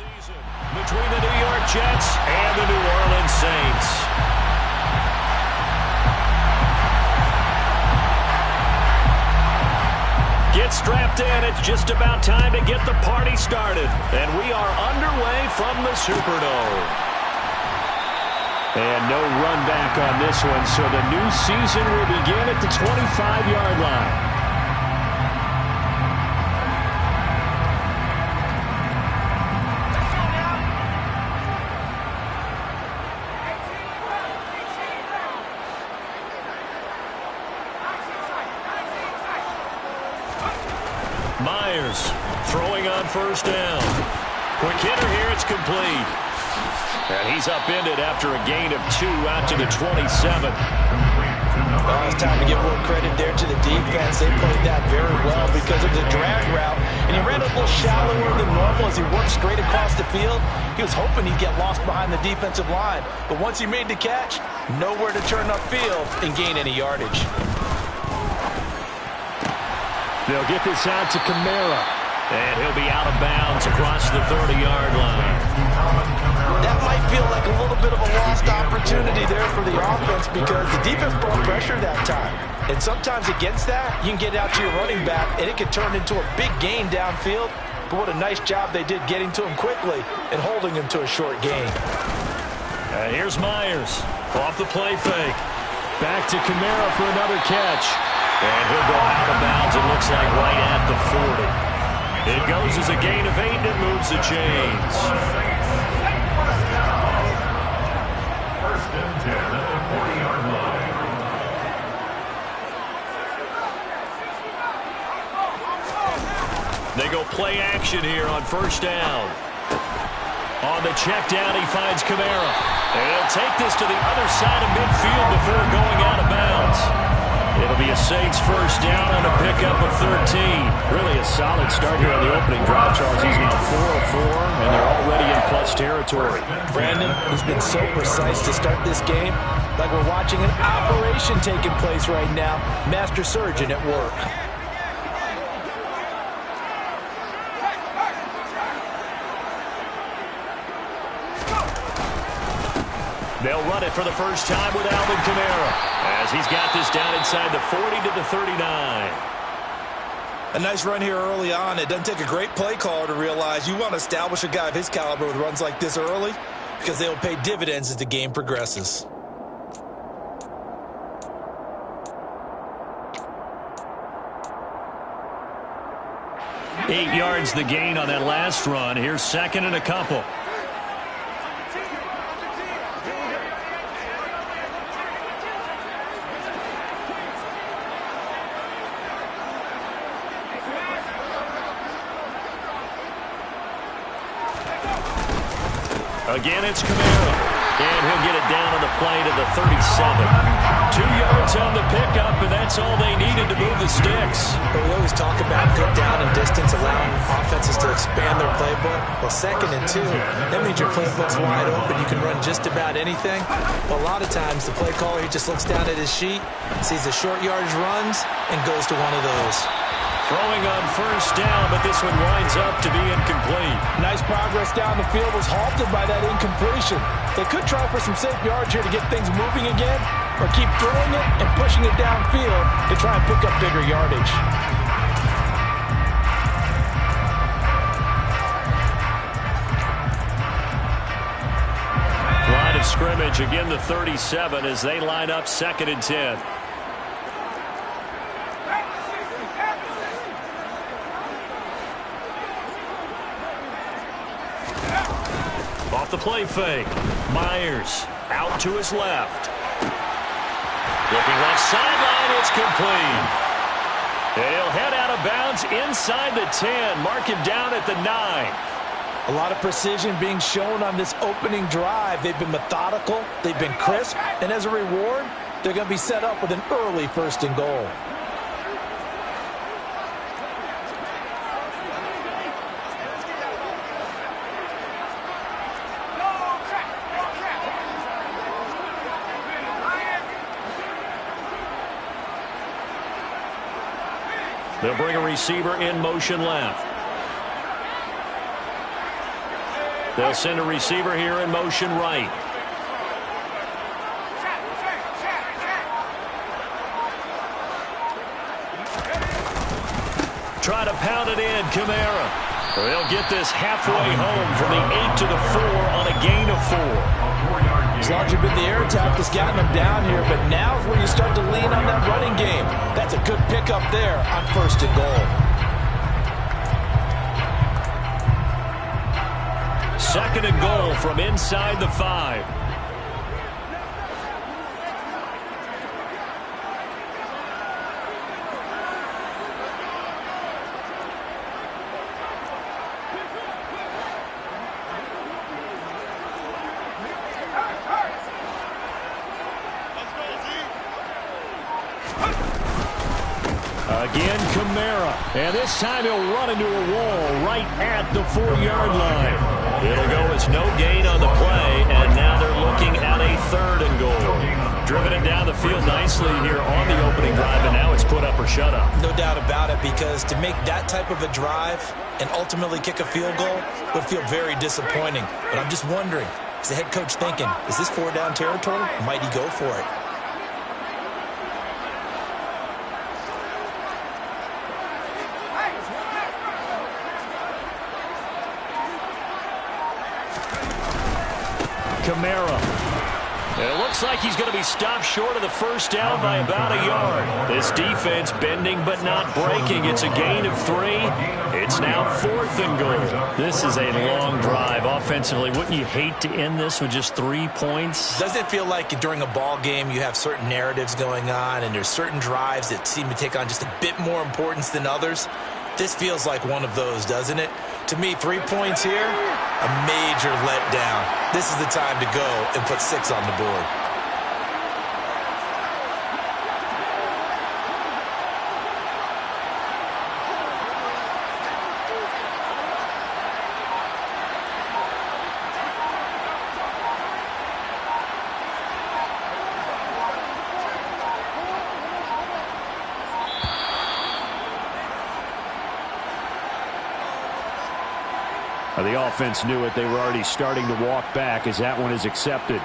season between the New York Jets and the New Orleans Saints. Get strapped in. It's just about time to get the party started. And we are underway from the Superdome. And no run back on this one, so the new season will begin at the 25-yard line. Throwing on first down. Quick hitter here, it's complete. And he's upended after a gain of 2 out to the 27. Well, it's time to give a little credit there to the defense. They played that very well because it was a drag route, and he ran a little shallower than normal as he worked straight across the field. He was hoping he'd get lost behind the defensive line, but once he made the catch, nowhere to turn upfield and gain any yardage. They'll get this out to Kamara, and he'll be out of bounds across the 30-yard line. That might feel like a little bit of a lost opportunity there for the offense because the defense brought pressure that time. And sometimes against that, you can get out to your running back, and it can turn into a big gain downfield. But what a nice job they did getting to him quickly and holding him to a short gain. Here's Myers off the play fake. Back to Kamara for another catch. And he'll go out of bounds, it looks like right at the 40. It goes as a gain of 8, and it moves the chains. First and 10 at the 40-yard line. They go play action here on first down. On the check down, he finds Kamara. And he'll take this to the other side of midfield before going out of bounds. It'll be a Saints first down on a pickup of 13. Really a solid start here on the opening drive, Charles. He's now 4 of 4, and they're already in plus territory. Brandon, he's been so precise to start this game, like we're watching an operation taking place right now. Master surgeon at work. They'll run it for the first time with Alvin Kamara, as he's got this down inside the 40 to the 39. A nice run here early on. It doesn't take a great play caller to realize you want to establish a guy of his caliber with runs like this early because they'll pay dividends as the game progresses. Eight yards the gain on that last run. Here's second and a couple. Again, it's Kamara, and he'll get it down on the play to the 37. 2 yards on the pickup, and that's all they needed to move the sticks. But we always talk about good down and distance, allowing offenses to expand their playbook. Well, 2nd and 2, that means your playbook's wide open. You can run just about anything. But a lot of times, the play caller, he just looks down at his sheet, sees the short yardage runs, and goes to one of those. Throwing on first down, but this one winds up to be incomplete. Nice progress down the field was halted by that incompletion. They could try for some safe yards here to get things moving again, or keep throwing it and pushing it downfield to try and pick up bigger yardage. Line of scrimmage, again the 37 as they line up 2nd and 10. Off the play fake. Myers out to his left. Looking left sideline, it's complete. And he'll head out of bounds inside the 10. Mark him down at the 9. A lot of precision being shown on this opening drive. They've been methodical, they've been crisp, and as a reward, they're going to be set up with an early 1st and goal. They'll bring a receiver in motion left. They'll send a receiver here in motion right. Try to pound it in, Kamara. They'll get this halfway home from the 8 to the 4 on a gain of 4. As long as you've been the air attack that's gotten them down here, but now is where you start to lean on that running game. That's a good pickup there on 1st and goal. 2nd and goal from inside the 5. Again, Kamara. And this time he'll run into a wall right at the 4-yard line. It'll go as no gain on the play, and now they're looking at a 3rd and goal. Driven it down the field nicely here on the opening drive, and now it's put up or shut up. No doubt about it, because to make that type of a drive and ultimately kick a field goal would feel very disappointing. But I'm just wondering, is the head coach thinking, is this 4-down territory? Might he go for it? Kamara. It looks like he's going to be stopped short of the 1st down by about a yard. This defense bending but not breaking. It's a gain of 3. It's now 4th and goal. This is a long drive offensively. Wouldn't you hate to end this with just 3 points? Doesn't it feel like during a ball game you have certain narratives going on and there's certain drives that seem to take on just a bit more importance than others? This feels like one of those, doesn't it? To me, 3 points here, a major letdown. This is the time to go and put 6 on the board. The offense knew it. They were already starting to walk back as that one is accepted.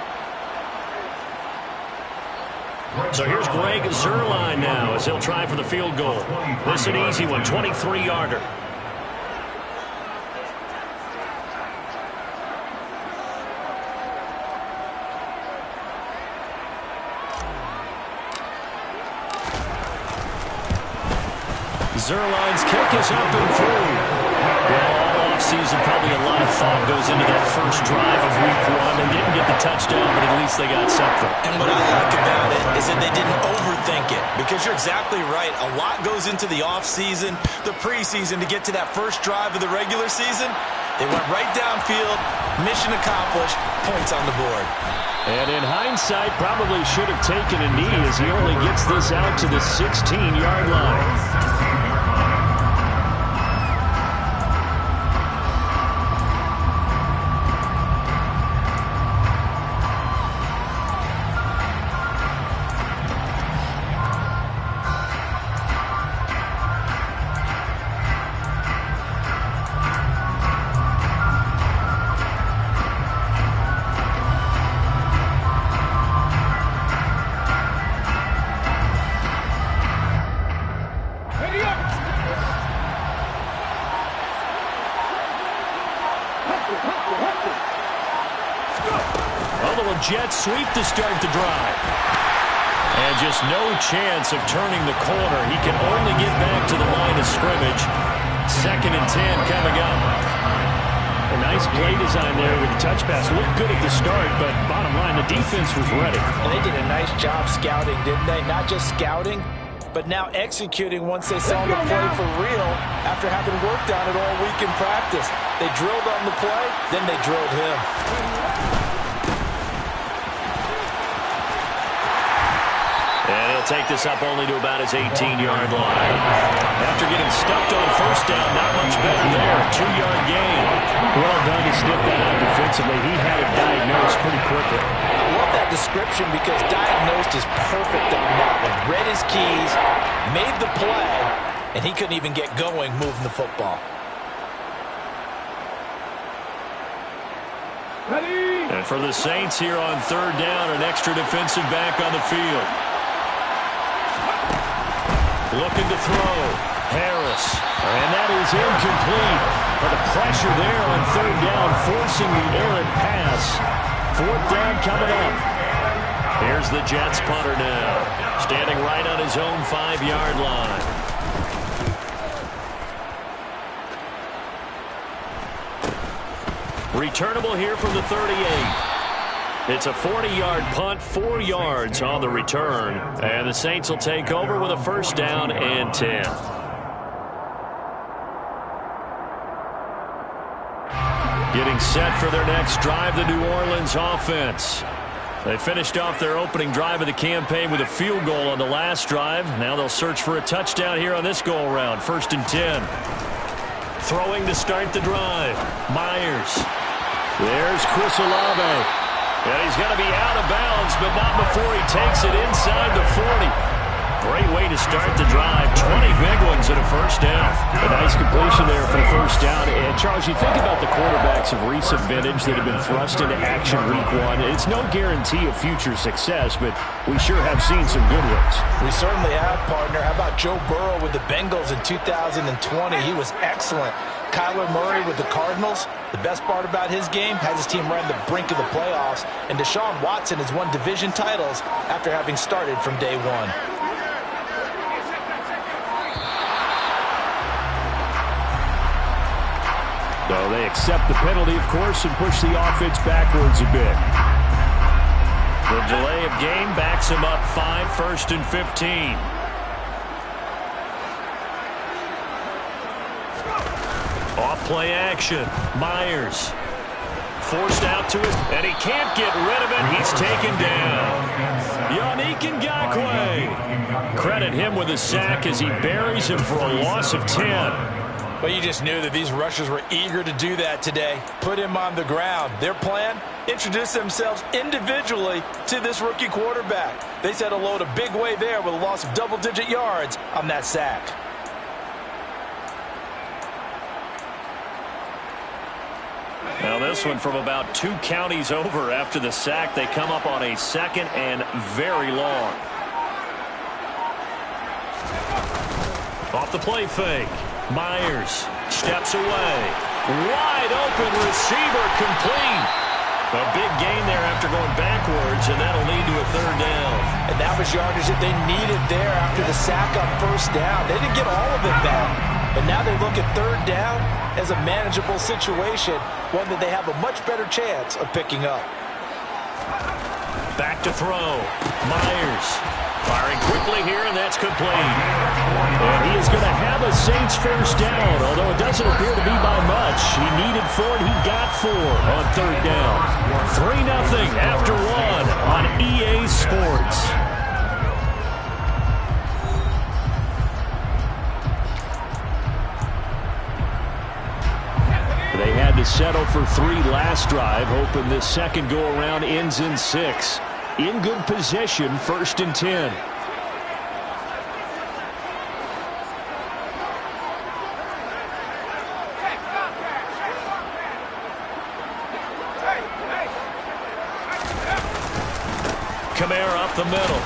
So here's Greg Zuerlein now as he'll try for the field goal. This is an easy one, 23-yarder. Zuerlein's kick is up and through. Well, season, probably a lot of thought goes into that first drive of week 1. They didn't get the touchdown, but at least they got something. And what I like about it is that they didn't overthink it, because you're exactly right. A lot goes into the offseason, the preseason, to get to that first drive of the regular season. They went right downfield, mission accomplished, points on the board. And in hindsight, probably should have taken a knee as he only gets this out to the 16-yard line. Jet sweep to start the drive. And just no chance of turning the corner. He can only get back to the line of scrimmage. 2nd and 10 coming up. A nice play design there with the touch pass. Looked good at the start, but bottom line, the defense was ready. And they did a nice job scouting, didn't they? Not just scouting, but now executing once they saw the play for real after having worked on it all week in practice. They drilled on the play, then they drilled him. And he'll take this up only to about his 18-yard line. After getting stuffed on 1st down, not much better there. 2-yard gain. Well done to sniff that out defensively. He had it diagnosed pretty quickly. I love that description because diagnosed is perfect on that one. Read his keys, made the play, and he couldn't even get going moving the football. And for the Saints here on third down, an extra defensive back on the field. Looking to throw. Harris. And that is incomplete. But the pressure there on third down, forcing the errant pass. Fourth down coming up. Here's the Jets punter now. Standing right on his own 5-yard line. Returnable here from the 38. It's a 40-yard punt, 4 yards on the return. And the Saints will take over with a first down and 10. Getting set for their next drive, the New Orleans offense. They finished off their opening drive of the campaign with a field goal on the last drive. Now they'll search for a touchdown here on this go-around. First and 10. Throwing to start the drive. Myers. There's Chris Olave. And he's going to be out of bounds, but not before he takes it inside the 40. Great way to start the drive. 20 big ones and a first down. A nice completion there for the first down. And, Charles, you think about the quarterbacks of recent vintage that have been thrust into action week one. It's no guarantee of future success, but we sure have seen some good ones. We certainly have, partner. How about Joe Burrow with the Bengals in 2020? He was excellent. Kyler Murray with the Cardinals. The best part about his game, has his team right on the brink of the playoffs. And Deshaun Watson has won division titles after having started from day one. So they accept the penalty, of course, and push the offense backwards a bit. The delay of game backs him up 5, first and 15. Off play action. Myers. Forced out to it, and he can't get rid of it. He's taken down. Yannick Ngakoue. Credit him with a sack as he buries him for a loss of 10. But you just knew that these rushers were eager to do that today. Put him on the ground. Their plan, introduce themselves individually to this rookie quarterback. They set a load a big way there with a loss of double-digit yards on that sack. Now this one from about 2 counties over after the sack. They come up on a second and very long. Off the play fake. Myers steps away. Wide open receiver complete. A big gain there after going backwards, and that'll lead to a third down. And that was yardage that they needed there after the sack on first down. They didn't get all of it back. But now they look at third down as a manageable situation, one that they have a much better chance of picking up. Back to throw. Myers firing quickly here, and that's complete. And he is going to have a Saints first down, although it doesn't appear to be by much. He needed 4, and he got 4 on third down. 3-0 after 1 on EA Sports. They had to settle for 3 last drive, hoping this second go-around ends in 6. In good position, first and 10. Kamara up the middle.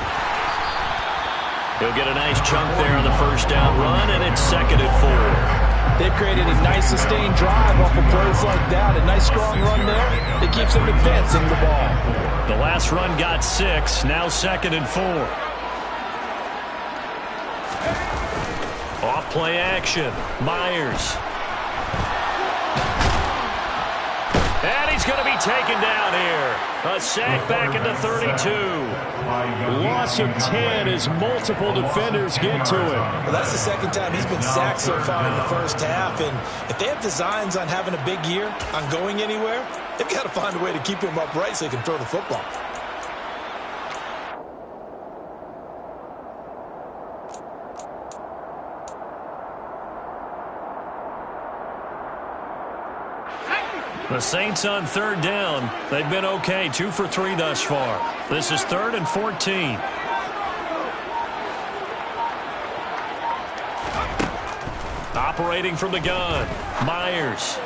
He'll get a nice chunk there on the first down run, and it's second and 4. They've created a nice sustained drive off of plays like that. A nice strong run there that keeps them advancing the ball. The last run got 6, now second and 4. Off play action. Myers. And he's going to be taken down here. A sack back into 32. Loss of 10 as multiple defenders get to him. Well, that's the second time he's been sacked so far in the first half. And if they have designs on having a big year, on going anywhere, they've got to find a way to keep him upright so he can throw the football. The Saints on third down. They've been okay, 2 for 3 thus far. This is 3rd and 14. Operating from the gun, Myers.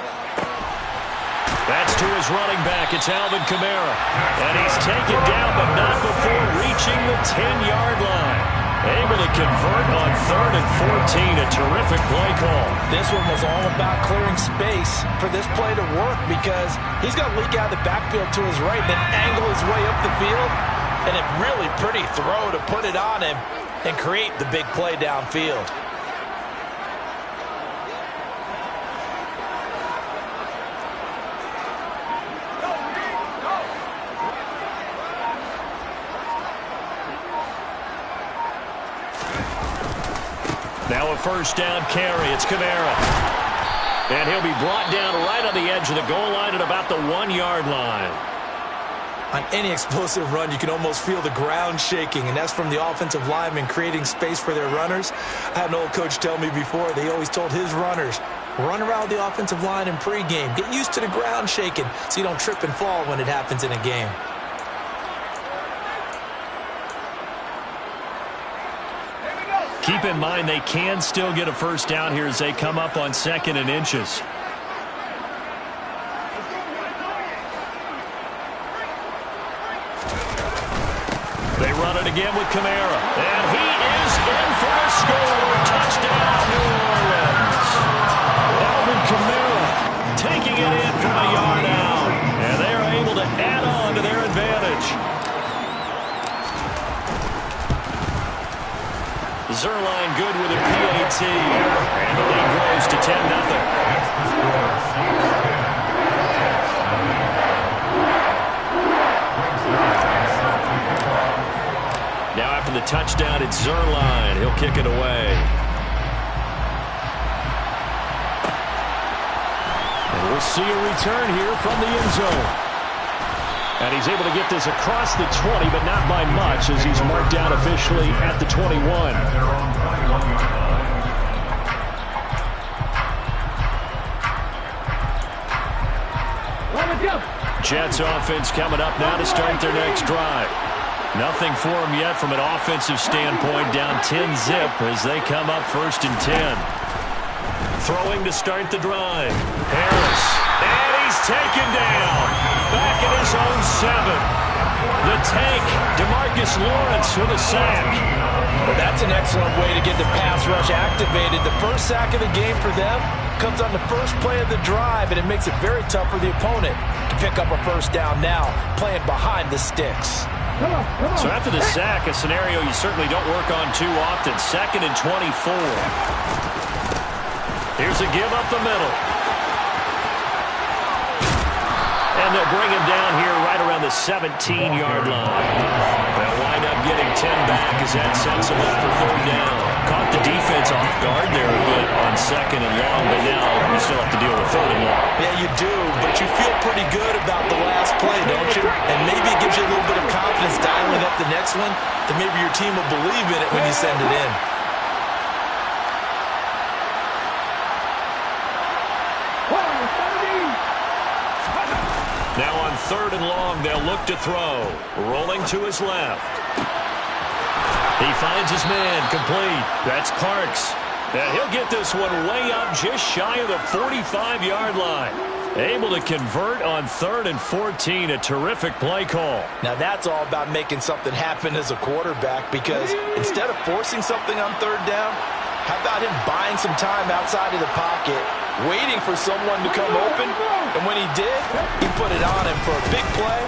That's to his running back. It's Alvin Kamara. And he's taken down, but not before reaching the 10-yard line. Able to convert on 3rd and 14. A terrific play call. This one was all about clearing space for this play to work because he's going to leak out of the backfield to his right, then angle his way up the field. And a really pretty throw to put it on him and create the big play downfield. Now a first down carry. It's Kamara. And he'll be brought down right on the edge of the goal line at about the 1-yard line. On any explosive run, you can almost feel the ground shaking, and that's from the offensive linemen creating space for their runners. I had an old coach tell me before, they always told his runners, run around the offensive line in pregame. Get used to the ground shaking so you don't trip and fall when it happens in a game. Keep in mind they can still get a first down here as they come up on 2nd and inches. They run it again with Kamara. And he is in for a score. Touchdown, New Orleans. Alvin Kamara taking it in from a yard out. And they are able to add on to their advantage. Zerline good with a PAT. And the lead grows to 10-0. Now after the touchdown, it's Zerline. He'll kick it away. And we'll see a return here from the end zone. And he's able to get this across the 20, but not by much, as he's marked down officially at the 21. Jets offense coming up now to start their next drive. Nothing for them yet from an offensive standpoint, down 10-zip as they come up 1st and 10. Throwing to start the drive. Harris. And he's taken down. Back at his own 7. The tank, DeMarcus Lawrence with a sack. Well, that's an excellent way to get the pass rush activated. The first sack of the game for them comes on the first play of the drive, and it makes it very tough for the opponent to pick up a first down now, playing behind the sticks. So after the sack, a scenario you certainly don't work on too often. 2nd and 24. Here's a give up the middle. And they'll bring him down here right around the 17-yard line. They'll wind up getting 10 back as that sets them up for 3rd down. Caught the defense off guard there a bit on 2nd and long, but now you still have to deal with 3rd and long. Yeah, you do, but you feel pretty good about the last play, don't you? And maybe it gives you a little bit of confidence dialing up the next one, that maybe your team will believe in it when you send it in. Now on 3rd and long, they'll look to throw. Rolling to his left. He finds his man, complete. That's Parks. And he'll get this one way up just shy of the 45-yard line. Able to convert on 3rd and 14. A terrific play call. Now that's all about making something happen as a quarterback, because instead of forcing something on 3rd down, how about him buying some time outside of the pocket, waiting for someone to come open, and when he did, he put it on him for a big play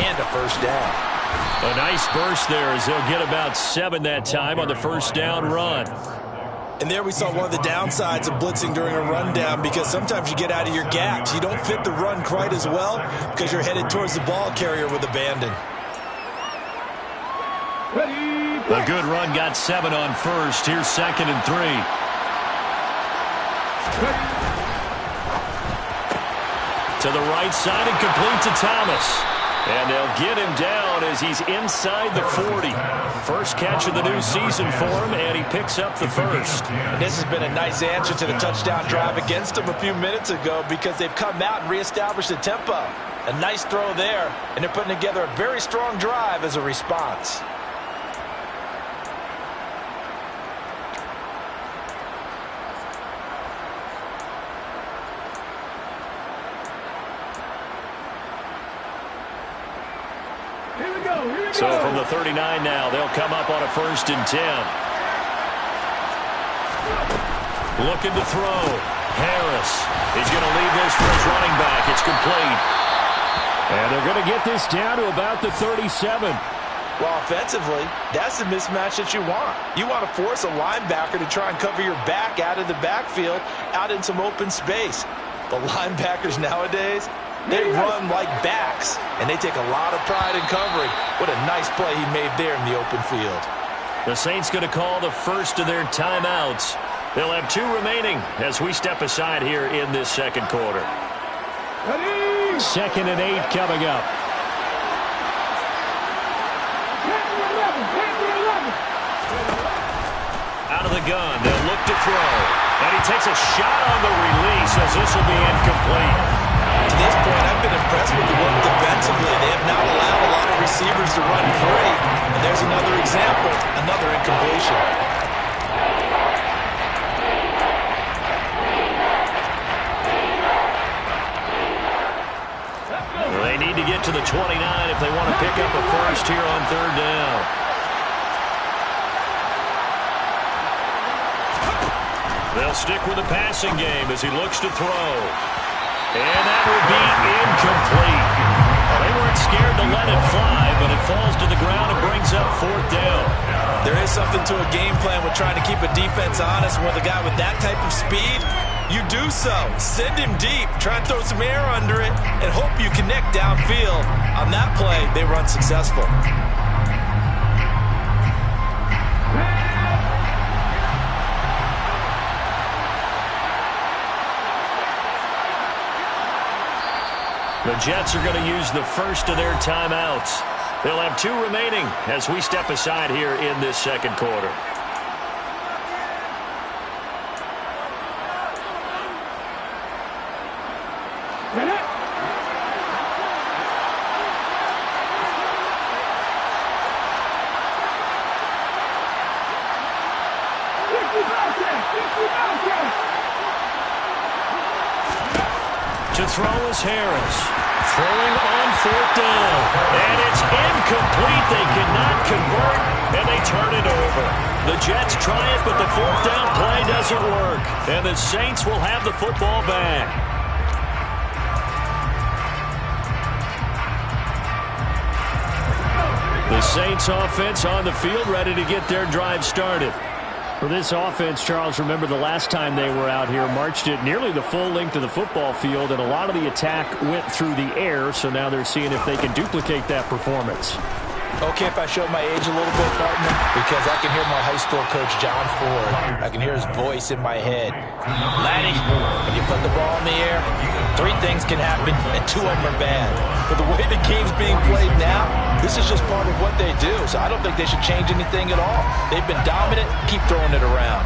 and a first down. A nice burst there as they'll get about 7 that time on the first down run. And there we saw one of the downsides of blitzing during a rundown, because sometimes you get out of your gaps. You don't fit the run quite as well because you're headed towards the ball carrier with abandon. A good run got 7 on first. Here's 2nd and 3. To the right side and complete to Thomas. And they'll get him down as he's inside the 40. First catch of the new season for him, and he picks up the first. And this has been a nice answer to the touchdown drive against him a few minutes ago, because they've come out and reestablished the tempo. A nice throw there, and they're putting together a very strong drive as a response. So from the 39 now, they'll come up on a 1st and 10. Looking to throw. Harris. He's going to leave this for his running back. It's complete. And they're going to get this down to about the 37. Well, offensively, that's the mismatch that you want. You want to force a linebacker to try and cover your back out of the backfield, out in some open space. The linebackers nowadays, they run like backs, and they take a lot of pride in covering. What a nice play he made there in the open field. The Saints going to call the first of their timeouts. They'll have 2 remaining as we step aside here in this second quarter. 2nd and 8 coming up. Out of the gun, they'll look to throw. And he takes a shot on the release as this will be incomplete. To this point, I've been impressed with the work defensively. They have not allowed a lot of receivers to run free. And there's another example, another incompletion. They need to get to the 29 if they want to pick up a first here on 3rd down. They'll stick with the passing game as he looks to throw. And that will be incomplete. They weren't scared to let it fly, but it falls to the ground and brings up 4th down. There is something to a game plan with trying to keep a defense honest. With a guy with that type of speed, you do so. Send him deep. Try and throw some air under it and hope you connect downfield. On that play, they run successful. The Jets are going to use the first of their timeouts. They'll have 2 remaining as we step aside here in this second quarter. To throw is Harris. Throwing on 4th down. And it's incomplete. They cannot convert, and they turn it over. The Jets try it, but the 4th down play doesn't work. And the Saints will have the football back. The Saints offense on the field, ready to get their drive started. For this offense, Charles, remember the last time they were out here, marched it nearly the full length of the football field, and a lot of the attack went through the air, so now they're seeing if they can duplicate that performance. Okay, if I show my age a little bit, partner, because I can hear my high school coach, John Ford. I can hear his voice in my head. Laddie, when you put the ball in the air, 3 things can happen, and 2 of them are bad. But the way the game's being played now, this is just part of what they do, so I don't think they should change anything at all. They've been dominant. Keep throwing it around.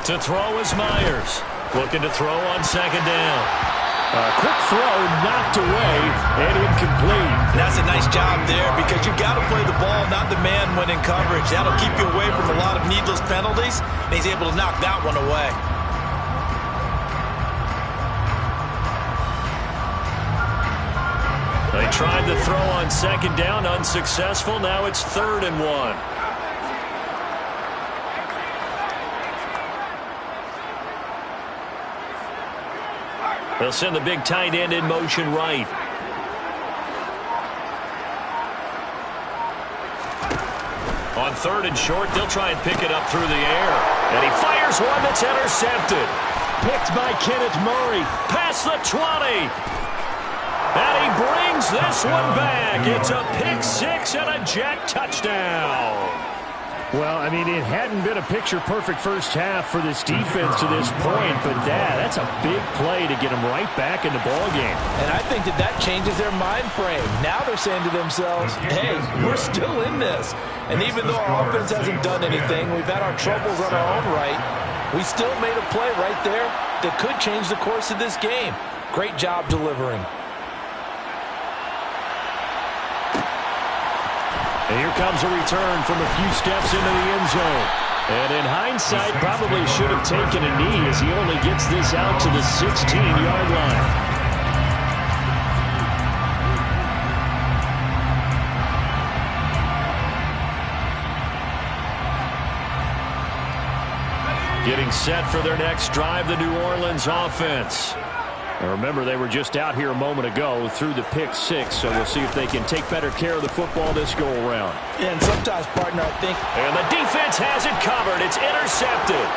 To throw is Myers. Looking to throw on 2nd down. A quick throw knocked away and incomplete. And that's a nice job there because you've got to play the ball, not the man when in coverage. That'll keep you away from a lot of needless penalties, and he's able to knock that one away. They tried to throw on 2nd down, unsuccessful. Now it's 3rd and 1. They'll send the big tight end in motion right. On 3rd and short, they'll try and pick it up through the air. And he fires one that's intercepted. Picked by Kenneth Murray. Past the 20. And he brings this one back. It's a pick 6 and a Jet touchdown. Well, I mean, it hadn't been a picture-perfect first half for this defense to this point, but that's a big play to get them right back in the ballgame. And I think that changes their mind frame. Now they're saying to themselves, hey, we're still in this. And even though our offense hasn't done anything, we've had our troubles on our own right, We still made a play right there that could change the course of this game. Great job delivering. And here comes a return from a few steps into the end zone. And in hindsight, probably should have taken a knee as he only gets this out to the 16-yard line. Getting set for their next drive, the New Orleans offense. Now remember, they were just out here a moment ago through the pick six, so we'll see if they can take better care of the football this go-around. Yeah, and sometimes, partner, I think... And the defense has it covered. It's intercepted.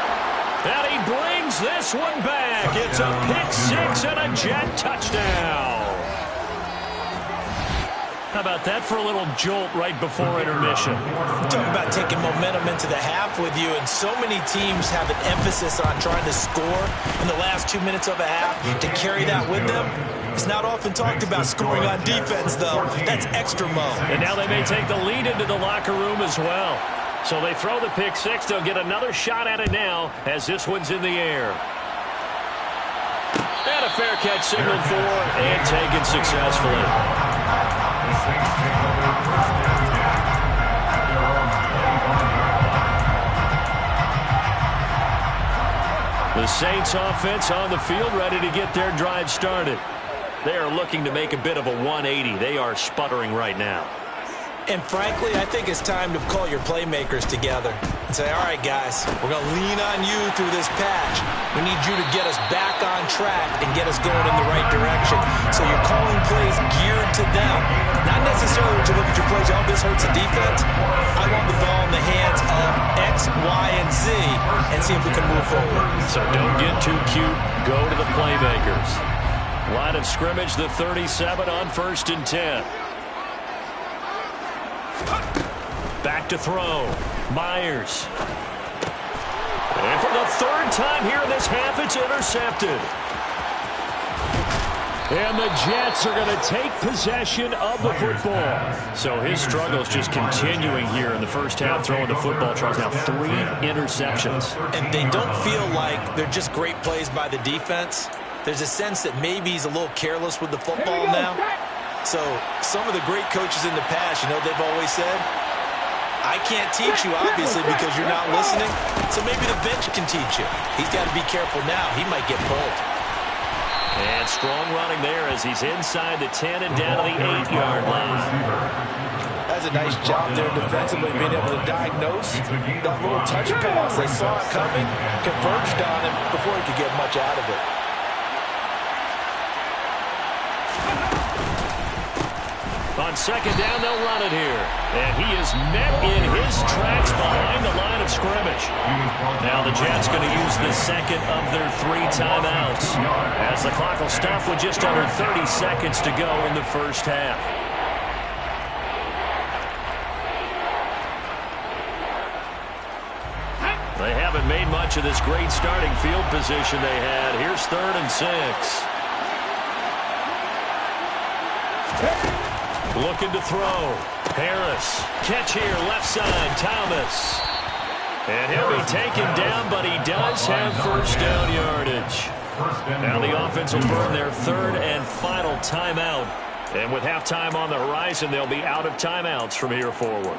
And he brings this one back. It's a pick six and a Jet touchdown. How about that for a little jolt right before intermission? Talk about taking momentum into the half with you, and so many teams have an emphasis on trying to score in the last 2 minutes of a half. To carry that with them, it's not often talked about scoring on defense, though. That's extra mo. And now they may take the lead into the locker room as well. So they throw the pick six. They'll get another shot at it now as this one's in the air. And a fair catch signaled for and taken successfully. The Saints offense on the field ready to get their drive started. They are looking to make a bit of a 180. They are sputtering right now. And frankly, I think it's time to call your playmakers together and say, all right, guys, we're going to lean on you through this patch. We need you to get us back on track and get us going in the right direction. So you're calling plays geared to them. Not necessarily when you look at your plays, oh, this hurts the defense. I want the ball in the hands of X, Y, and Z and see if we can move forward. So don't get too cute. Go to the playmakers. Line of scrimmage, the 37 on 1st and 10. Back to throw. Myers. And for the third time here in this half, it's intercepted. And the Jets are going to take possession of the football. So his struggles just continuing here in the first half, throwing the football. Charles now 3 interceptions. And they don't feel like they're just great plays by the defense. There's a sense that maybe he's a little careless with the football now. So some of the great coaches in the past, you know, they've always said, I can't teach you, obviously, because you're not listening. So maybe the bench can teach you. He's got to be careful now. He might get pulled. And strong running there as he's inside the 10 and down to the 8-yard line. That's a nice job there defensively, being able to diagnose that little touch pass. They saw it coming, converged on him before he could get much out of it. On second down, they'll run it here. And he is met in his tracks behind the line of scrimmage. Now the Jets going to use the second of their 3 timeouts, as the clock will stop with just under 30 seconds to go in the first half. They haven't made much of this great starting field position they had. Here's 3rd and 6. Looking to throw. Harris. Catch here, left side, Thomas. And he'll be taken down, but he does have first down yardage. Now the offense will burn their 3rd and final timeout. And with halftime on the horizon, they'll be out of timeouts from here forward.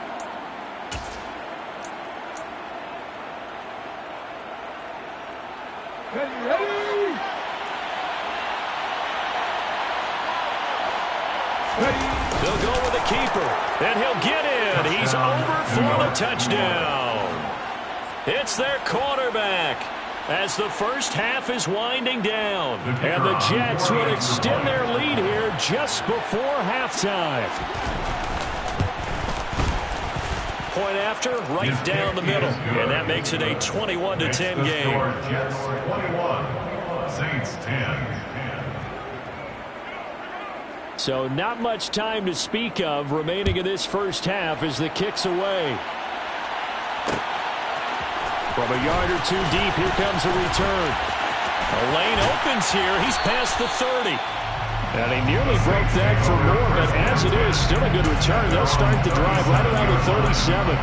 They'll go with the keeper, and he'll get in. He's over for the touchdown. It's their quarterback as the first half is winding down. And the Jets would extend their lead here just before halftime. Point after, right down the middle. And that makes it a 21-10 game. Jets 21, Saints 10. So not much time to speak of remaining in this first half as the kick's away. From a yard or 2 deep, here comes a return. A lane opens here. He's past the 30. And he nearly broke that for more, but as it is, still a good return. They'll start the drive right around the 37.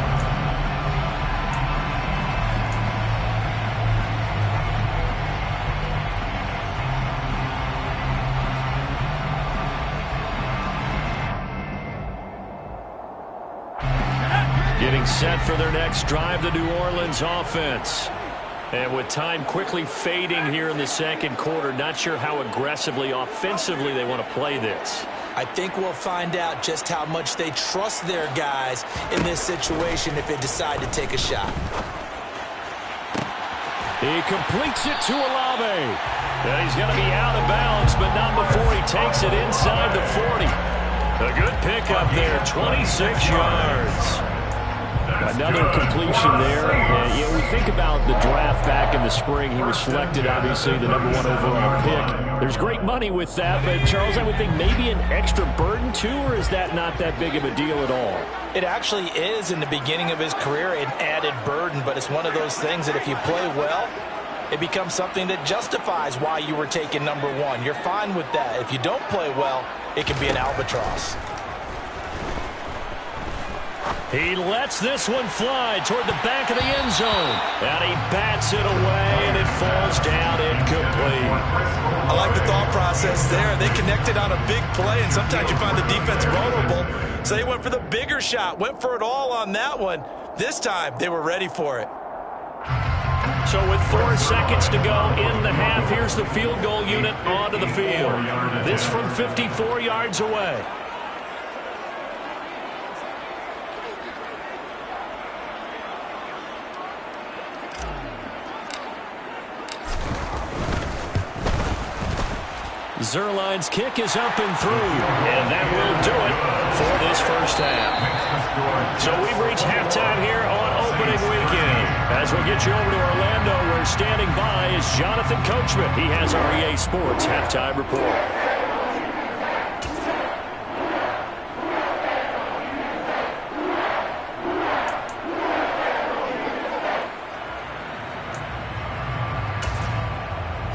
Getting set for their next drive, the New Orleans offense. And with time quickly fading here in the second quarter, not sure how aggressively, offensively they want to play this. I think we'll find out just how much they trust their guys in this situation if they decide to take a shot. He completes it to Olave. And he's going to be out of bounds, but not before he takes it inside the 40. A good pickup there, 26 yards. Another completion there. We think about the draft back in the spring. He was selected, obviously, the #1 overall pick. There's great money with that, but, Charles, I would think maybe an extra burden, too, or is that not that big of a deal at all? It actually is in the beginning of his career an added burden, but it's one of those things that if you play well, it becomes something that justifies why you were taken #1. You're fine with that. If you don't play well, it can be an albatross. He lets this one fly toward the back of the end zone. And he bats it away, and it falls down incomplete. I like the thought process there. They connected on a big play, and sometimes you find the defense vulnerable. So they went for the bigger shot, went for it all on that one. This time, they were ready for it. So with 4 seconds to go in the half, here's the field goal unit onto the field. This from 54 yards away. Zerline's kick is up and through, and that will do it for this first half. So we've reached halftime here on opening weekend. As we'll get you over to Orlando, where standing by is Jonathan Coachman. He has our EA Sports halftime report.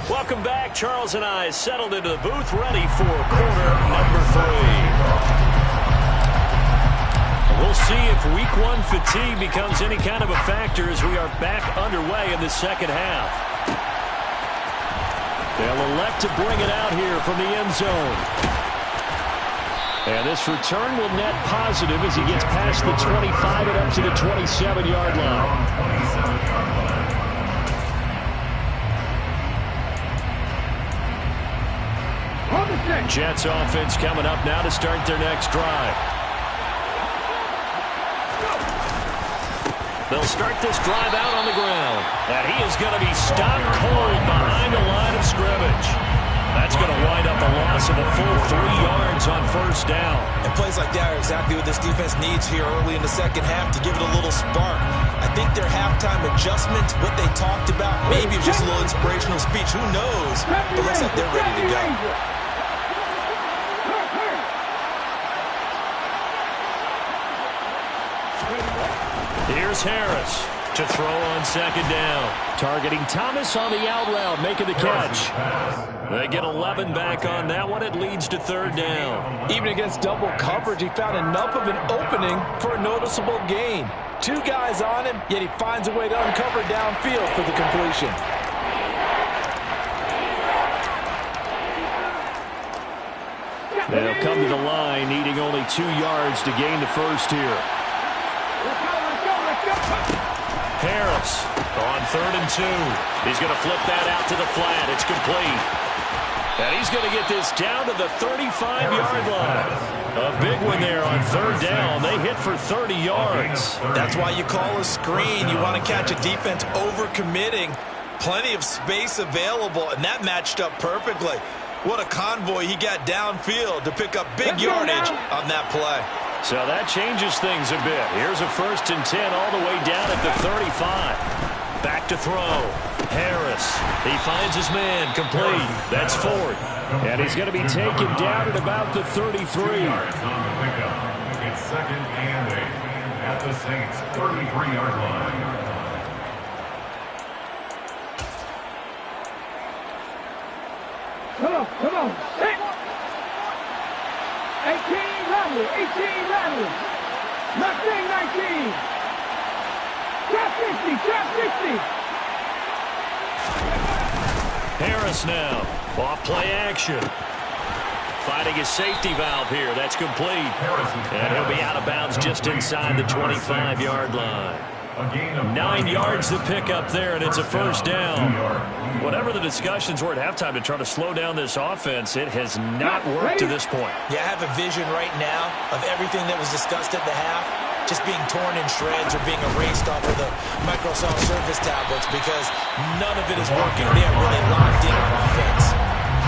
Welcome back. Charles and I settled into the booth, ready for quarter number 3. We'll see if week 1 fatigue becomes any kind of a factor as we are back underway in the second half. They'll elect to bring it out here from the end zone. And this return will net positive as he gets past the 25 and up to the 27-yard line. Jets offense coming up now to start their next drive. They'll start this drive out on the ground. And he is going to be stopped cold behind the line of scrimmage. That's going to wind up a loss of a full 3 yards on first down. And plays like that are exactly what this defense needs here early in the second half to give it a little spark. I think their halftime adjustments, what they talked about, maybe it was just a little inspirational speech. Who knows? It looks like they're ready to go. Here's Harris to throw on second down. Targeting Thomas on the out route, making the catch. They get 11 back on that one. It leads to third down. Even against double coverage, he found enough of an opening for a noticeable gain. 2 guys on him, yet he finds a way to uncover downfield for the completion. They'll come to the line, needing only 2 yards to gain the first here. Harris on 3rd and 2. He's going to flip that out to the flat. It's complete. And he's going to get this down to the 35-yard line. A big one there on 3rd down. They hit for 30 yards. That's why you call a screen. You want to catch a defense overcommitting. Plenty of space available, and that matched up perfectly. What a convoy he got downfield to pick up big yardage on that play. So that changes things a bit. Here's a 1st and 10 all the way down at the 35. Back to throw. Harris. He finds his man. Complete. That's Ford. And he's going to be taken down at about the 33. It's 2nd and 8 at the Saints' 33-yard line. Come on. 18 Riley. Not 19. Trap 50. Harris now. Off play action. finding his safety valve here. That's complete. And he'll be out of bounds just inside the 25-yard line. 9 yards to pick up there, and it's a first down. Whatever the discussions were at halftime to try to slow down this offense, it has not worked to this point. Yeah, I have a vision right now of everything that was discussed at the half just being torn in shreds or being erased off of the Microsoft Surface tablets because none of it is working. They are really locked in on offense.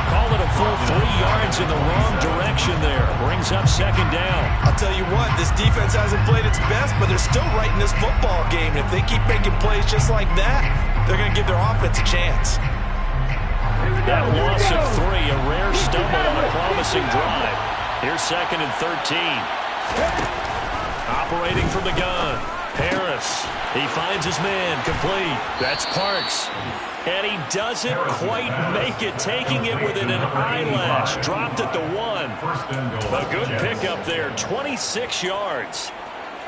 Call it a full 3 yards in the wrong direction there. Brings up second down. I'll tell you what, this defense hasn't played its best, but they're still right in this football game. And if they keep making plays just like that, they're going to give their offense a chance. That loss of 3, a rare stumble on a promising drive. Here's 2nd and 13. Operating from the gun. Harris. He finds his man. Complete. That's Parks. And he doesn't quite make it, taking it within an eyelash. Dropped at the 1. A good pickup there, 26 yards.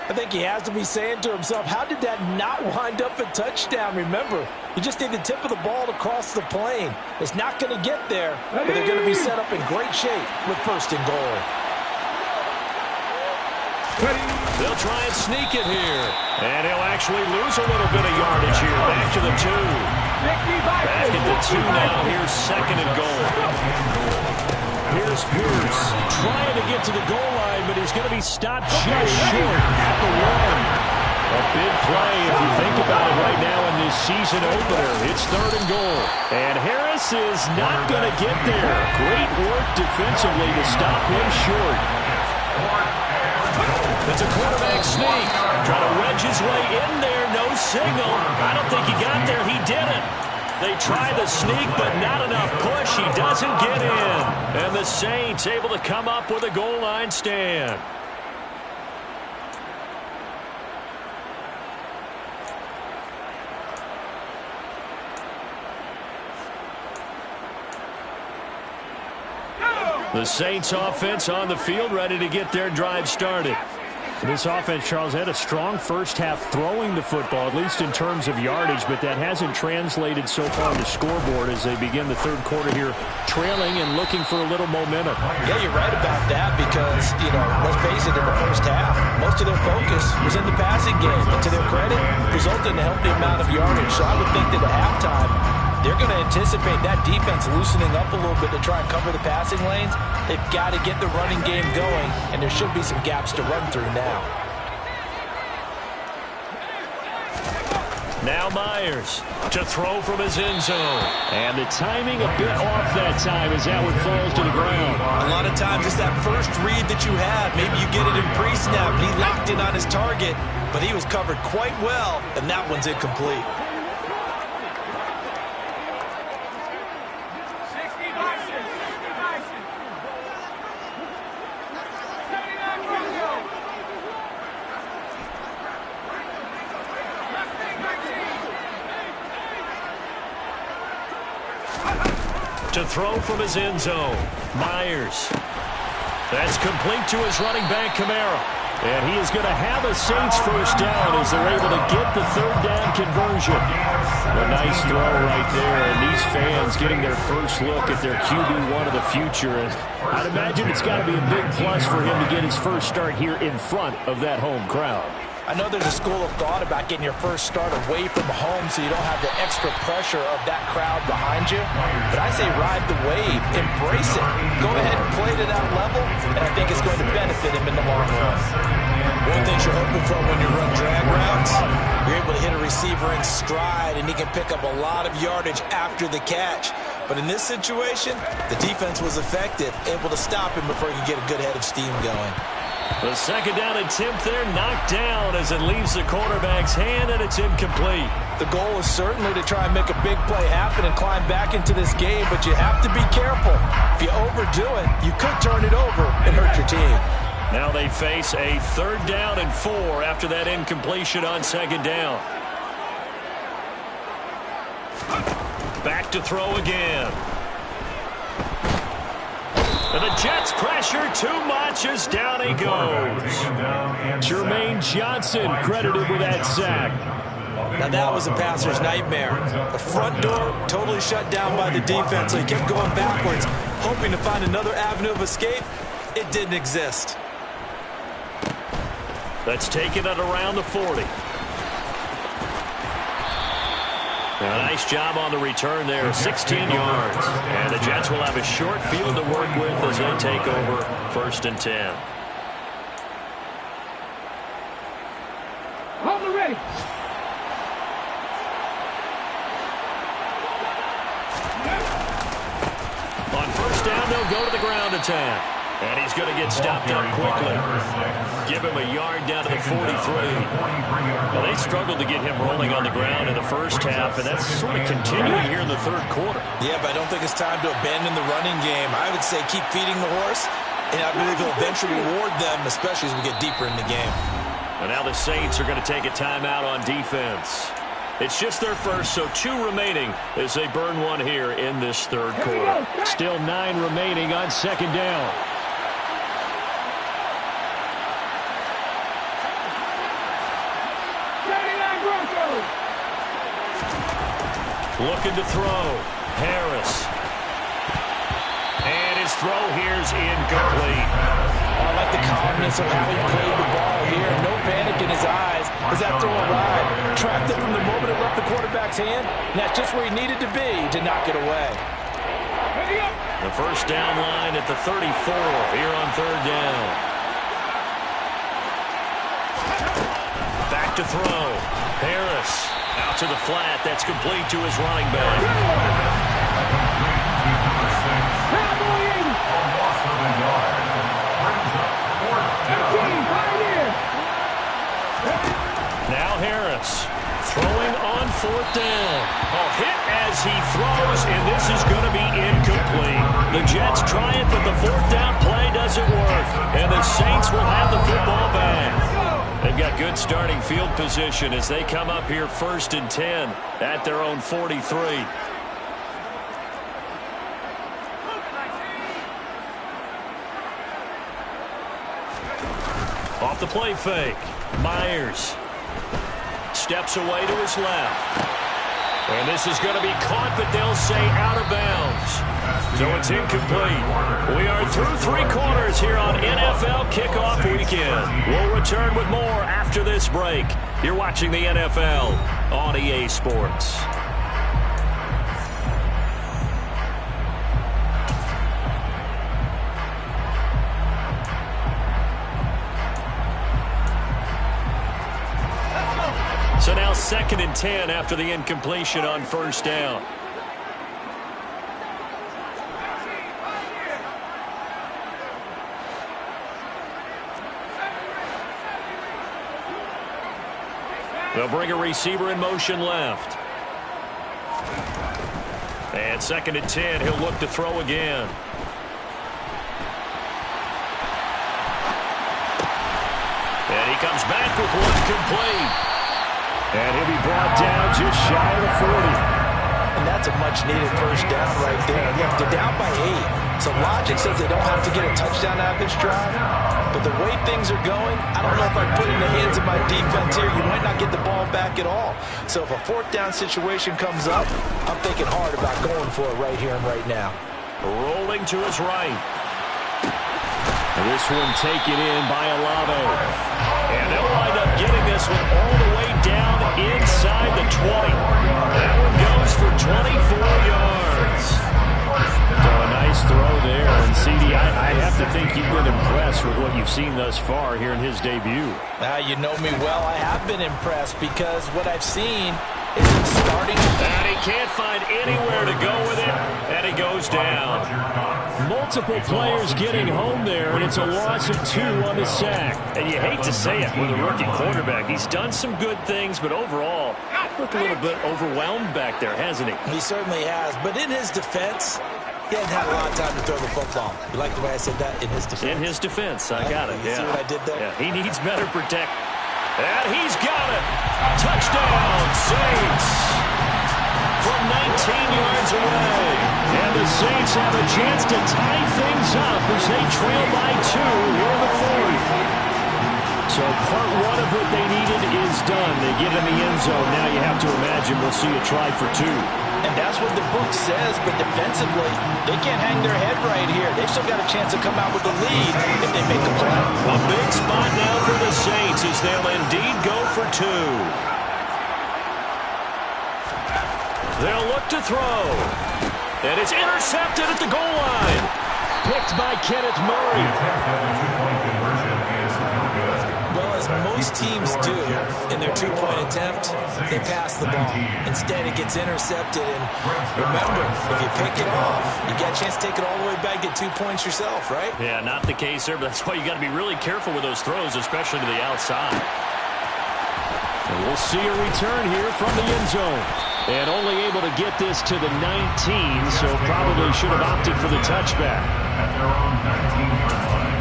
I think he has to be saying to himself, how did that not wind up a touchdown? Remember, you just need the tip of the ball to cross the plane. It's not going to get there, but they're going to be set up in great shape with 1st and goal. They'll try and sneak it here. And he'll actually lose a little bit of yardage here. Back to the 2. Back at the 2 now. Here's 2nd and goal. Here's Pierce trying to get to the goal line, but he's going to be stopped just short at the 1. A big play if you think about it right now in this season opener. It's 3rd and goal. And Harris is not going to get there. Great work defensively to stop him short. It's a quarterback sneak. Trying to wedge his way in there. No signal. I don't think he got there. He didn't. They try the sneak, but not enough push. He doesn't get in. And the Saints able to come up with a goal line stand. The Saints offense on the field, ready to get their drive started. This offense, Charles, had a strong first half throwing the football, at least in terms of yardage, but that hasn't translated so far on the scoreboard as they begin the 3rd quarter here, trailing and looking for a little momentum. Yeah, you're right about that because, let's face it, in the first half, most of their focus was in the passing game. And to their credit, resulted in a healthy amount of yardage. So I would think that at halftime, they're going to anticipate that defense loosening up a little bit to try and cover the passing lanes. They've got to get the running game going, and there should be some gaps to run through now. Now Myers to throw from his end zone. And the timing a bit off that time as that one falls to the ground. A lot of times it's that first read that you had. Maybe you get it in pre-snap, and he locked in on his target, but he was covered quite well, and that one's incomplete. To throw from his end zone. Myers. That's complete to his running back, Kamara. And he is going to have a Saints first down as they're able to get the 3rd down conversion. A nice throw right there, and these fans getting their first look at their QB1 of the future. And I'd imagine it's got to be a big plus for him to get his first start here in front of that home crowd. I know there's a school of thought about getting your first start away from home so you don't have the extra pressure of that crowd behind you. But I say ride the wave, embrace it. Go ahead and play to that level, and I think it's going to benefit him in the long run. One thing you're hoping for when you run drag routes, you're able to hit a receiver in stride, and he can pick up a lot of yardage after the catch. But in this situation, the defense was effective, able to stop him before he could get a good head of steam going. The 2nd down attempt there knocked down as it leaves the quarterback's hand, and it's incomplete. The goal is certainly to try and make a big play happen and climb back into this game, but you have to be careful. If you overdo it, you could turn it over and hurt your team. Now they face a 3rd down and 4 after that incompletion on 2nd down. Back to throw again. And the Jets pressure too much as down he goes. Jermaine Johnson credited with that sack. Now that was a passer's nightmare. The front door totally shut down by the defense, so he kept going backwards, hoping to find another avenue of escape. It didn't exist. Let's take it at around the 40. A nice job on the return there, 16 yards. And the Jets will have a short field to work with as they take over 1st and 10. Hold it ready. On 1st down, they'll go to the ground attack. And he's going to get stopped up quickly. Give him a yard down to the 43. Well, they struggled to get him rolling on the ground in the first half, and that's sort of continuing here in the 3rd quarter. Yeah, but I don't think it's time to abandon the running game. I would say keep feeding the horse, and I believe he'll eventually reward them, especially as we get deeper in the game. And now the Saints are going to take a timeout on defense. It's just their first, so 2 remaining as they burn one here in this 3rd quarter. Still 9 remaining on 2nd down. Looking to throw. Harris. And his throw here's incomplete. I like the calmness of how he played the ball here. No panic in his eyes as that throw arrived. Tracked it from the moment it left the quarterback's hand, and that's just where he needed to be to knock it away. The 1st down line at the 34 here on 3rd down. Back to throw. Harris. Out to the flat. That's complete to his running back. Now Harris throwing on 4th down. A hit as he throws, and this is going to be incomplete. The Jets try it, but the 4th down play doesn't work, and the Saints will have the football back. They've got good starting field position as they come up here 1st and 10 at their own 43. Off the play fake. Myers steps away to his left. And this is going to be caught, but they'll say out of bounds. So it's incomplete. We are through 3 quarters here on NFL Kickoff Weekend. We'll return with more after this break. You're watching the NFL on EA Sports. So now 2nd and 10 after the incompletion on 1st down. They'll bring a receiver in motion left. And 2nd and 10, he'll look to throw again. And he comes back with one complete. And he'll be brought down just shy of the 40. And that's a much-needed 1st down right there. Look, they're down by 8. So logic says they don't have to get a touchdown out of this drive. But the way things are going, I don't know if I put it in the hands of my defense here. You might not get the ball back at all. So if a 4th down situation comes up, I'm thinking hard about going for it right here and right now. Rolling to his right. And this one taken in by Olave. And they'll wind up getting this one all the way down inside the 20. That one goes for 24 yards. So a nice throw there. And CD, I have to think you've been impressed with what you've seen thus far here in his debut. Now, you know me well. I have been impressed because what I've seen is him starting. And he can't find anywhere to go with it, and he goes down. Multiple players getting home there, and it's a loss of 2 on the sack. And you hate to say it with a rookie quarterback. He's done some good things, but overall, looked a little bit overwhelmed back there, hasn't he? He certainly has. But in his defense, he hasn't had a lot of time to throw the football. You like the way I said that? In his defense. In his defense. I got it. You see what I did there? Yeah, he needs better protect. And he's got it. Touchdown, Saints. From 19 yards away. And the Saints have a chance to tie things up as they trail by 2 here in the 4th. So part one of what they needed is done. They get in the end zone. Now you have to imagine we'll see a try for two. And that's what the book says, but defensively, they can't hang their head right here. They've still got a chance to come out with the lead if they make a play. A big spot now for the Saints as they'll indeed go for two. They'll look to throw. And it's intercepted at the goal line. Picked by Kenneth Murray. Well, as most teams do in their two-point attempt, they pass the ball. Instead, it gets intercepted. And remember, if you pick it off, you get a chance to take it all the way back, get 2 points yourself, right? Yeah, not the case there, but that's why you got to be really careful with those throws, especially to the outside. And we'll see a return here from the end zone. And only able to get this to the 19, so probably should have opted for the touchback. At their own 19-yard line.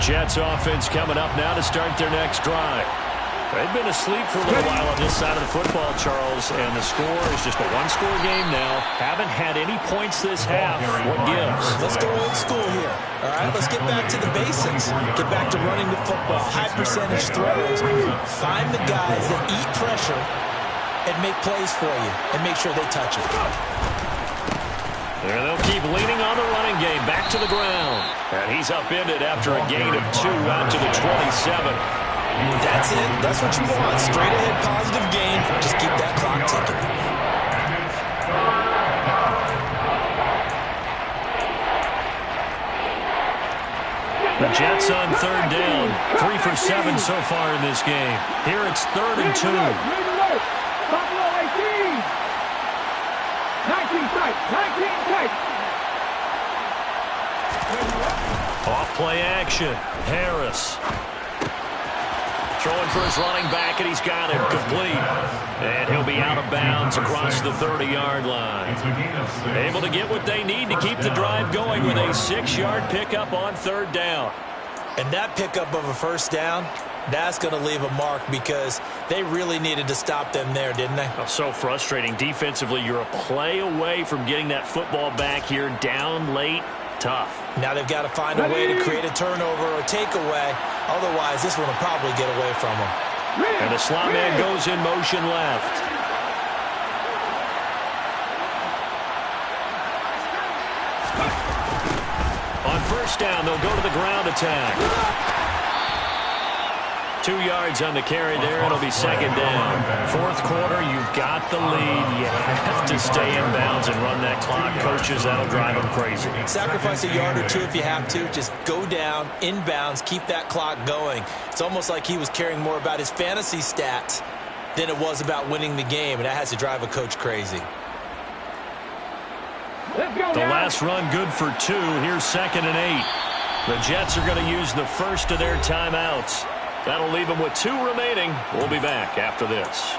Jets offense coming up now to start their next drive. They've been asleep for a little while on this side of the football, Charles, and the score is just a one-score game now. Haven't had any points this half. What gives? Let's go old school here. All right, let's get back to the basics. Get back to running the football, high percentage throws. Find the guys that eat pressure and make plays for you and make sure they touch it. And they'll keep leaning on the running game. Back to the ground. And he's upended after a gain of 2 out to the 27. That's it. That's what you want. Straight ahead, positive gain. Just keep that clock ticking. The Jets on third down. 3 for 7 so far in this game. Here it's 3rd and 2. Buffalo 18. 19 tight. 19 tight. Off play action. Harris. Throwing for his running back, and he's got him complete. And he'll be out of bounds across the 30-yard line. Able to get what they need to keep the drive going with a 6-yard pickup on third down. And that pickup of a first down, that's going to leave a mark because they really needed to stop them there, didn't they? Oh, so frustrating. Defensively, you're a play away from getting that football back here down late. Tough. Now they've got to find a way to create a turnover or a takeaway. Otherwise, this one will probably get away from them. And the slot man goes in motion left. On first down, they'll go to the ground attack. 2 yards on the carry there. It'll be second down. Fourth quarter, you've got the lead. You have to stay in bounds and run that clock. Coaches, that'll drive them crazy. Sacrifice a yard or two if you have to. Just go down, in bounds, keep that clock going. It's almost like he was caring more about his fantasy stats than it was about winning the game, and that has to drive a coach crazy. The last run good for 2. Here's 2nd and 8. The Jets are going to use the first of their timeouts. That'll leave them with 2 remaining. We'll be back after this.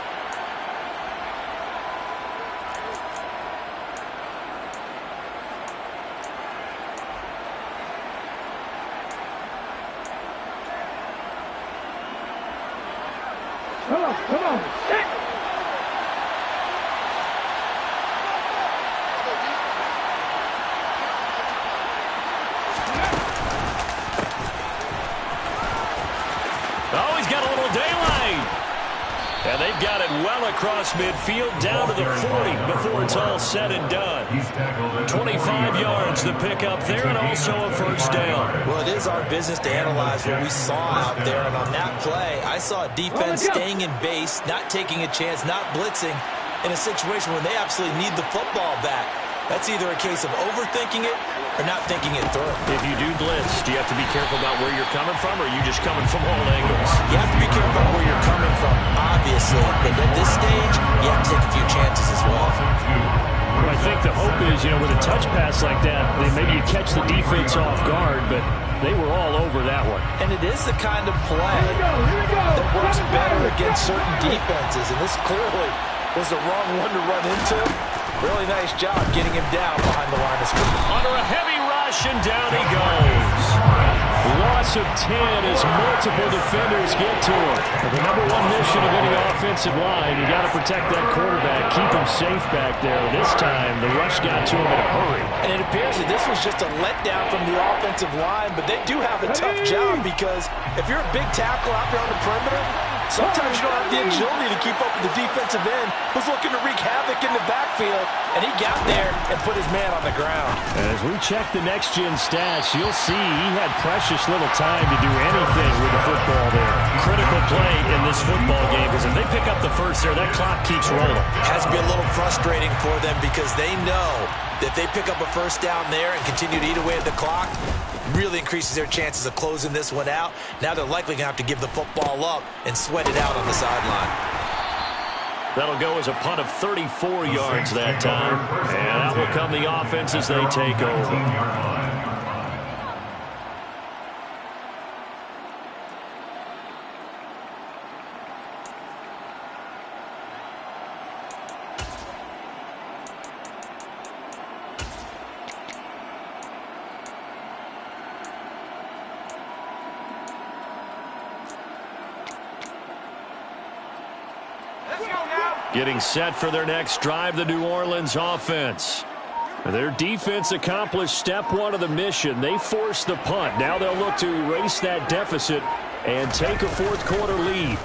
Come on. Hit. Oh, he's got a little daylight. And they've got it well across midfield down to the 40 before it's all said and done. 25 yards to pick up there and also a first down. Well, it is our business to analyze what we saw out there. And on that play, I saw a defense staying in base, not taking a chance, not blitzing in a situation where they absolutely need the football back. That's either a case of overthinking it or not thinking it through. If you do blitz, do you have to be careful about where you're coming from, or are you just coming from all angles? You have to be careful about where you're coming from, obviously. But at this stage, you have to take a few chances as well. I think the hope is, with a touch pass like that, maybe you catch the defense off guard, but they were all over that one. And it is the kind of play that works better against certain defenses. And this clearly was the wrong one to run into. Really nice job getting him down behind the line of scrimmage. Under a heavy rush, and down he goes. Loss of 10 as multiple defenders get to him. The number one mission of any offensive line, you got to protect that quarterback, keep him safe back there. This time, the rush got to him in a hurry. And it appears that this was just a letdown from the offensive line, but they do have a tough job because if you're a big tackle out there on the perimeter, sometimes you don't have the agility to keep up with the defensive end who's looking to wreak havoc in the backfield, and he got there and put his man on the ground. And as we check the next-gen stats, you'll see he had precious little time to do anything with the football there. Critical play in this football game because if they pick up the first there, that clock keeps rolling. Has to be a little frustrating for them because they know that they pick up a first down there and continue to eat away at the clock, really increases their chances of closing this one out. Now they're likely going to have to give the football up and sweat it out on the sideline. That'll go as a punt of 34 yards that time. And out will come the offense as they take over. Getting set for their next drive, the New Orleans offense. Their defense accomplished step one of the mission. They forced the punt. Now they'll look to erase that deficit and take a fourth quarter lead.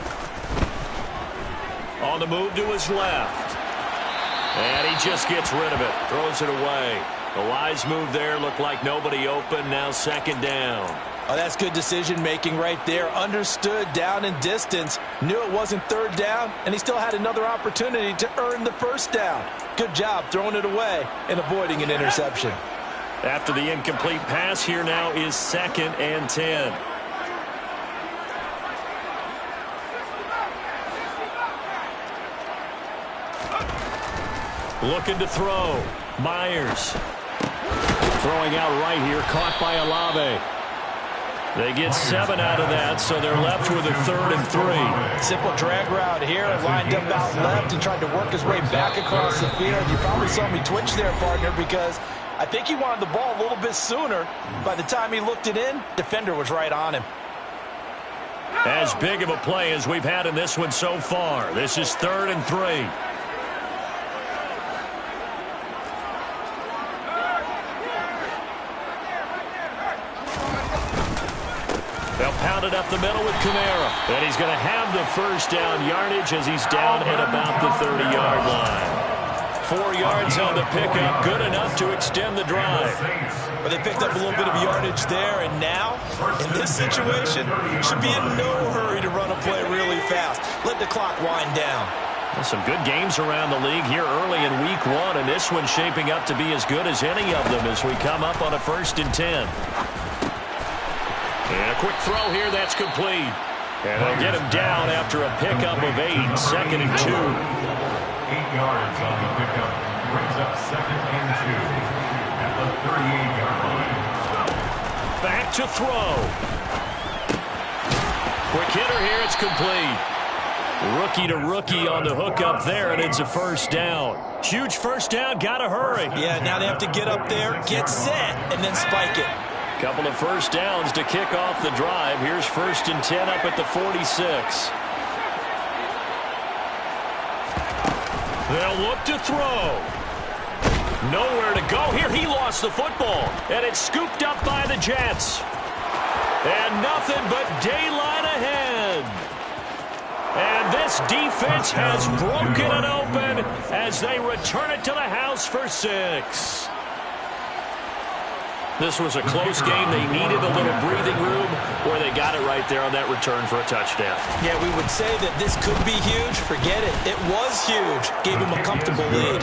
On the move to his left. And he just gets rid of it. Throws it away. The wise move there. Looked like nobody open. Now second down. Oh, that's good decision-making right there. Understood down and distance. Knew it wasn't third down, and he still had another opportunity to earn the first down. Good job throwing it away and avoiding an interception. After the incomplete pass, here now is 2nd and 10. Looking to throw. Myers. Throwing out right here, caught by Olave. They get 7 out of that, so they're left with a 3rd and 3. Simple drag route here, lined up out left and tried to work his way back across the field. You probably saw me twitch there, partner, because I think he wanted the ball a little bit sooner. By the time he looked it in, defender was right on him. As big of a play as we've had in this one so far. This is 3rd and 3. They'll pound it up the middle with Kamara. And he's going to have the first down yardage as he's down at about the 30-yard line. 4 yards on the pickup, good enough to extend the drive. But they picked up a little bit of yardage there, and now, in this situation, should be in no hurry to run a play really fast. Let the clock wind down. Well, some good games around the league here early in week 1, and this one's shaping up to be as good as any of them as we come up on a 1st and 10. And a quick throw here, that's complete. And they'll get him down after a pickup of 8, 2nd and 2. 8 yards on the pickup. Brings up 2nd and 2 at the 38-yard line. Back to throw. Quick hitter here, it's complete. Rookie to rookie on the hookup there, and it's a first down. Huge first down, gotta hurry. Yeah, now they have to get up there, get set, and then spike it. Couple of first downs to kick off the drive. Here's 1st and 10 up at the 46. They'll look to throw. Nowhere to go here. He lost the football, and it's scooped up by the Jets. And nothing but daylight ahead. And this defense has broken it open as they return it to the house for 6. This was a close game. They needed a little breathing room where they got it right there on that return for a touchdown. Yeah, we would say that this could be huge. Forget it. It was huge. Gave him a comfortable lead.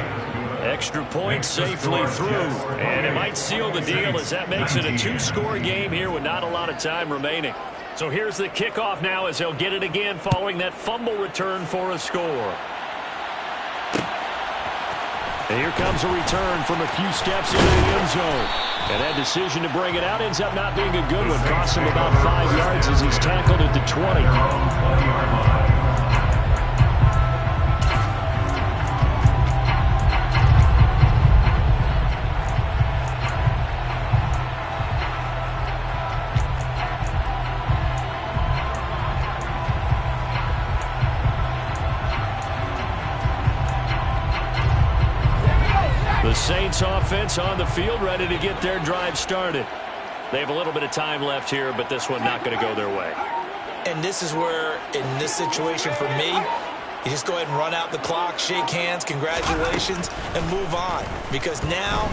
Extra point safely through. And it might seal the deal as that makes it a 2-score game here with not a lot of time remaining. So here's the kickoff now as they'll get it again following that fumble return for a score. And here comes a return from a few steps into the end zone. And that decision to bring it out ends up not being a good one. Cost him about 5 yards as he's tackled at the 20. The Saints offense on the field, ready to get their drive started. They have a little bit of time left here, but this one not going to go their way. And this is where, in this situation for me, you just go ahead and run out the clock, shake hands, congratulations, and move on. Because now,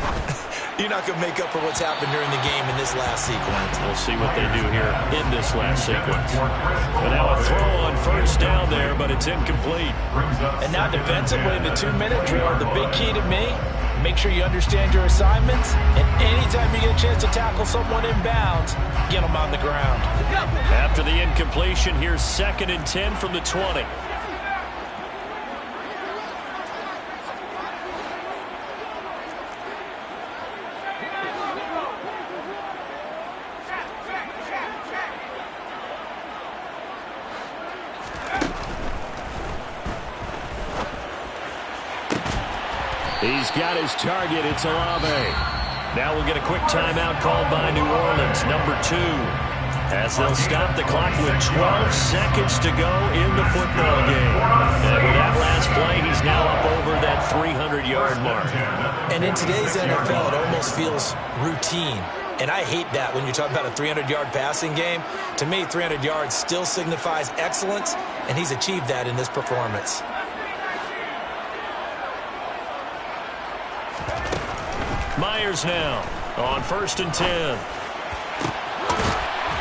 you're not going to make up for what's happened during the game in this last sequence. We'll see what they do here in this last sequence. But now a throw on first down there, but it's incomplete. And now defensively in the 2-minute drill, the big key to me, make sure you understand your assignments, and anytime you get a chance to tackle someone in bounds, get them on the ground. After the incompletion, here's 2nd and 10 from the 20. He's got his target. It's Olave. Now we'll get a quick timeout called by New Orleans, number 2. As they'll stop the clock with 12 seconds to go in the football game. And with that last play, he's now up over that 300-yard mark. And in today's NFL, it almost feels routine. And I hate that when you talk about a 300-yard passing game. To me, 300 yards still signifies excellence, and he's achieved that in this performance. Myers now on 1st and 10.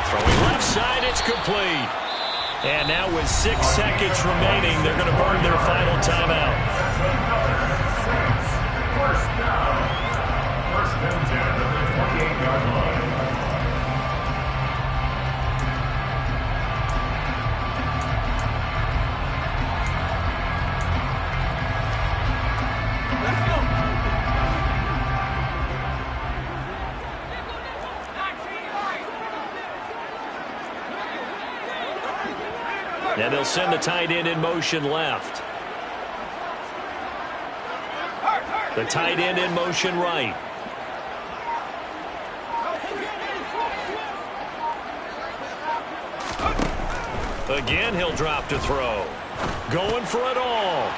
Throwing left side, it's complete. And now with 6 seconds remaining, they're going to burn their final timeout. First down. 1st and 10 at the 28-yard line. And they'll send the tight end in motion left. The tight end in motion right. Again, he'll drop to throw. Going for it all.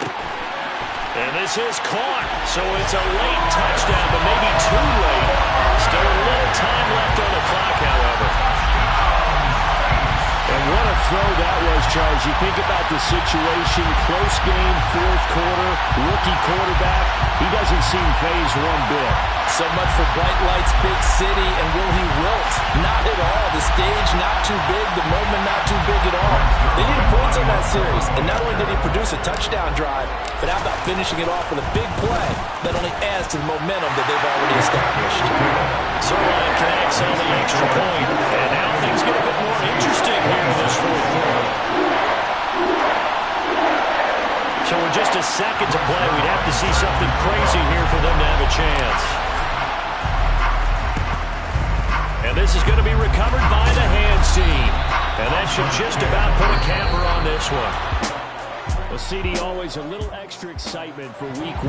And this is caught. So it's a late touchdown, but maybe too late. Still a little time left on the clock, however. And what a throw that was, Charles. You think about the situation, close game, 4th quarter, rookie quarterback. He doesn't seem fazed one bit. So much for bright lights, big city, and will he wilt? Not at all. The stage not too big, the moment not too big at all. They needed points on that series, and not only did he produce a touchdown drive, but how about finishing it off with a big play that only adds to the momentum that they've already established. Zerline connects on the extra point, and now things get a bit more interesting here in this 4th quarter. So with just a second to play, we'd have to see something crazy here for them to have a chance. And this is going to be recovered by the hands team. And that should just about put a capper on this one. Well, CD, always a little extra excitement for week 1.